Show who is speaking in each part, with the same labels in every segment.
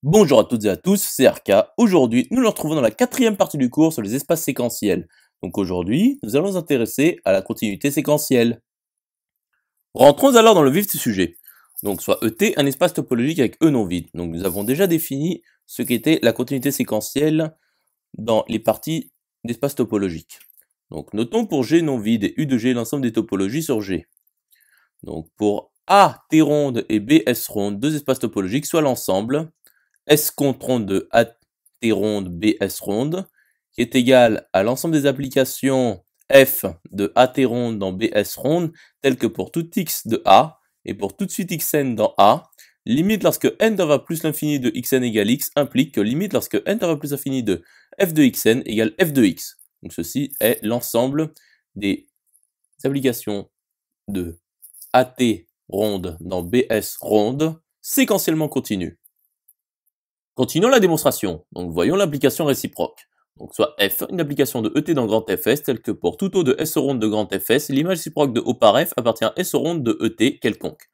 Speaker 1: Bonjour à toutes et à tous, c'est RK. Aujourd'hui, nous nous retrouvons dans la quatrième partie du cours sur les espaces séquentiels. Donc aujourd'hui, nous allons nous intéresser à la continuité séquentielle. Rentrons alors dans le vif du sujet. Donc soit ET, un espace topologique avec E non vide. Donc nous avons déjà défini ce qu'était la continuité séquentielle dans les parties d'espace topologique. Donc notons pour G non vide et U de G l'ensemble des topologies sur G. Donc pour A T ronde et B S ronde, deux espaces topologiques, soit l'ensemble S contre ronde de AT ronde BS ronde, qui est égal à l'ensemble des applications F de AT ronde dans BS ronde, telles que pour tout x de A, et pour toute suite xn dans A, limite lorsque n va plus l'infini de xn égale x, implique que limite lorsque n va plus l'infini de f de xn égale f de x. Donc ceci est l'ensemble des applications de AT ronde dans BS ronde, séquentiellement continues. Continuons la démonstration. Donc voyons l'application réciproque. Donc soit f, une application de ET dans grand Fs, telle que pour tout O de S ronde de grand Fs, l'image réciproque de O par F appartient à S ronde de ET quelconque.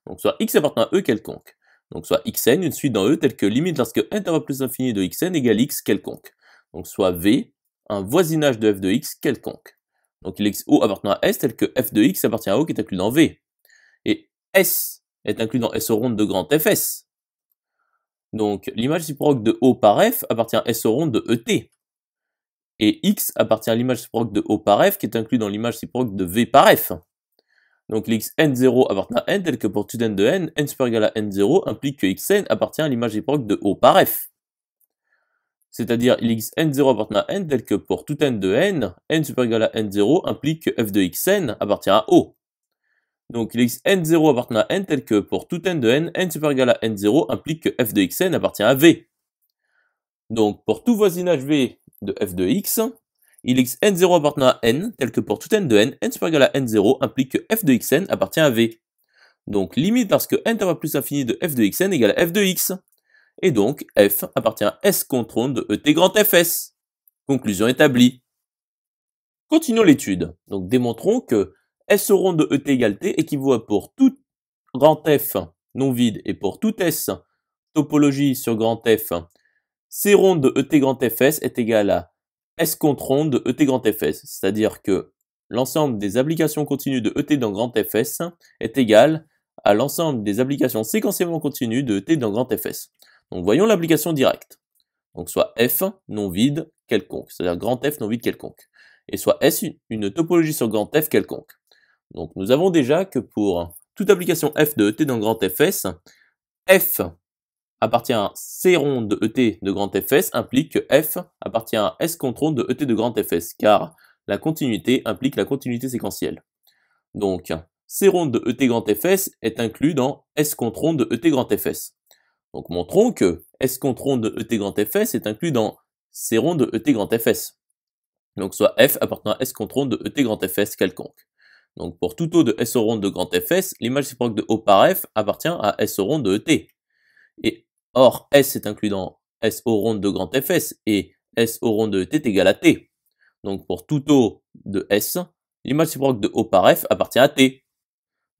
Speaker 1: Donc soit x appartient à E quelconque. Donc soit xn, une suite dans E telle que limite lorsque n va plus l'infini de xn égale x quelconque. Donc soit v, un voisinage de f de x quelconque. Donc il O appartenant à S tel que f de x appartient à O qui est inclus dans V. Et S est inclus dans S ronde de grand Fs. Donc, l'image réciproque de O par F appartient à S ronde de ET. Et X appartient à l'image réciproque de O par F qui est inclus dans l'image réciproque de V par F. Donc, l'X n0 appartient à n tel que pour tout n de n supérieur égal à n0 implique que Xn appartient à l'image réciproque de O par F. C'est-à-dire, l'X n0 appartient à n tel que pour tout n de n supérieur égal à n0 implique que f de Xn appartient à O. Donc, l'x n0 appartient à n tel que pour tout n de n supérieur égal à n0 implique que f de xn appartient à v. Donc, pour tout voisinage v de f de x, il x n0 appartenant à n tel que pour tout n de n supérieur égal à n0 implique que f de xn appartient à v. Donc, limite parce que n va plus infini de f de xn égale à f de x. Et donc, f appartient à S contre ronde de ET grand Fs. Conclusion établie. Continuons l'étude. Donc, démontrons que S ronde de ET égale T équivaut à pour tout grand F non vide et pour tout S topologie sur grand F, C ronde de ET grand Fs est égal à S contre ronde de ET grand Fs. C'est-à-dire que l'ensemble des applications continues de ET dans grand Fs est égal à l'ensemble des applications séquentiellement continues de ET dans grand Fs. Donc voyons l'application directe. Donc soit F non vide quelconque, c'est-à-dire grand F non vide quelconque. Et soit S une topologie sur grand F quelconque. Donc nous avons déjà que pour toute application F de ET dans grand Fs, F appartient à C ronde de ET de grand Fs implique que F appartient à S contre ronde de ET de grand Fs, car la continuité implique la continuité séquentielle. Donc C ronde de ET grand Fs est inclus dans S contre ronde de ET grand Fs. Donc montrons que S contre ronde de ET grand Fs est inclus dans C ronde de ET grand Fs. Donc soit F appartenant à S contre ronde de ET grand Fs quelconque. Donc pour tout O de S ronde de grand Fs, l'image réciproque de O par F appartient à S ronde de ET. Et or, S est inclus dans S ronde de grand Fs et S ronde de ET est égal à T. Donc pour tout O de S, l'image réciproque de O par F appartient à T.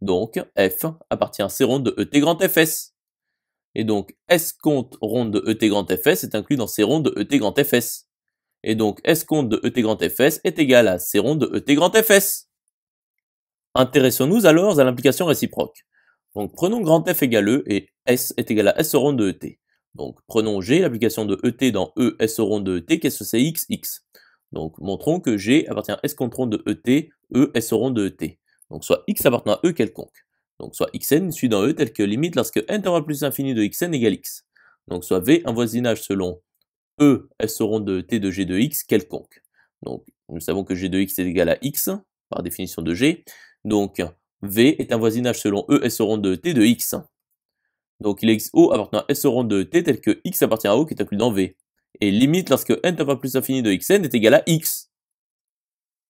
Speaker 1: Donc F appartient à C ronde de ET grand Fs. Et donc S compte ronde de ET grand Fs est inclus dans C ronde de ET grand Fs. Et donc S compte de ET grand Fs est égal à C ronde de ET grand Fs. Intéressons-nous alors à l'implication réciproque. Donc prenons grand F égale E et S est égal à S ronde de ET. Donc prenons G, l'application de ET dans E S ronde de ET, qu'est-ce que c'est x. Donc montrons que G appartient à S contre ronde de ET, E S ronde de ET. Donc soit x appartient à E quelconque. Donc soit xn suit dans E tel que limite lorsque n tend plus l'infini de xn égale x. Donc soit V un voisinage selon E S ronde de T de G de x quelconque. Donc nous savons que G de x est égal à x par définition de G. Donc V est un voisinage selon E S ronde de T de x. Donc il est XO appartenant à S ronde de T tel que x appartient à O qui est inclus dans V. Et limite lorsque n tend plus l'infini de xn est égal à x.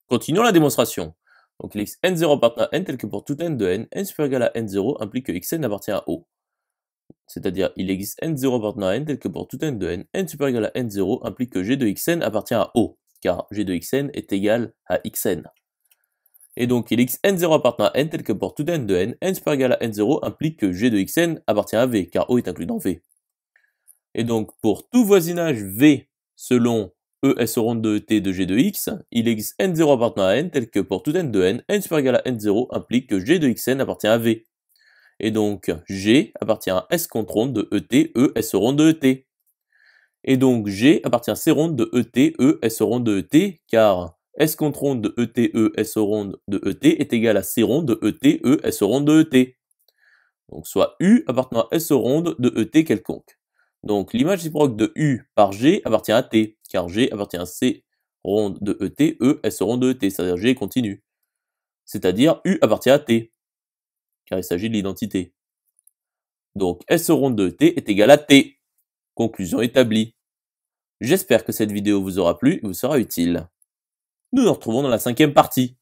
Speaker 1: Continuons la démonstration. Donc l'x n0 appartient à n tel que pour tout n de n supérieur égal à n0 implique que xn appartient à O. C'est-à-dire il existe n0 appartenant à n tel que pour tout n de n supérieur égal à n0 implique que g de xn appartient à O, car g de xn est égal à xn. Et donc il existe n0 appartenant à n tel que pour tout n de n supérieur égal à n0 implique que g de xn appartient à v, car O est inclus dans v. Et donc, pour tout voisinage V selon ES ronde de ET de G de X, il existe N0 appartenant à N, tel que pour tout N de N super égal à N0 implique que G de Xn appartient à V. Et donc, G appartient à S contre ronde de ET, ES ronde de ET. Et donc, G appartient à C ronde de ET, ES ronde de ET, car S contre ronde de ET, ES ronde de ET est égal à C ronde de ET, ES ronde de ET. Donc, soit U appartenant à S ronde de ET quelconque. Donc, l'image réciproque de U par G appartient à T, car G appartient à C ronde de ET, ES ronde de ET, c'est-à-dire G continue. C'est-à-dire U appartient à T, car il s'agit de l'identité. Donc, S ronde de ET est égal à T. Conclusion établie. J'espère que cette vidéo vous aura plu et vous sera utile. Nous nous retrouvons dans la 5e partie.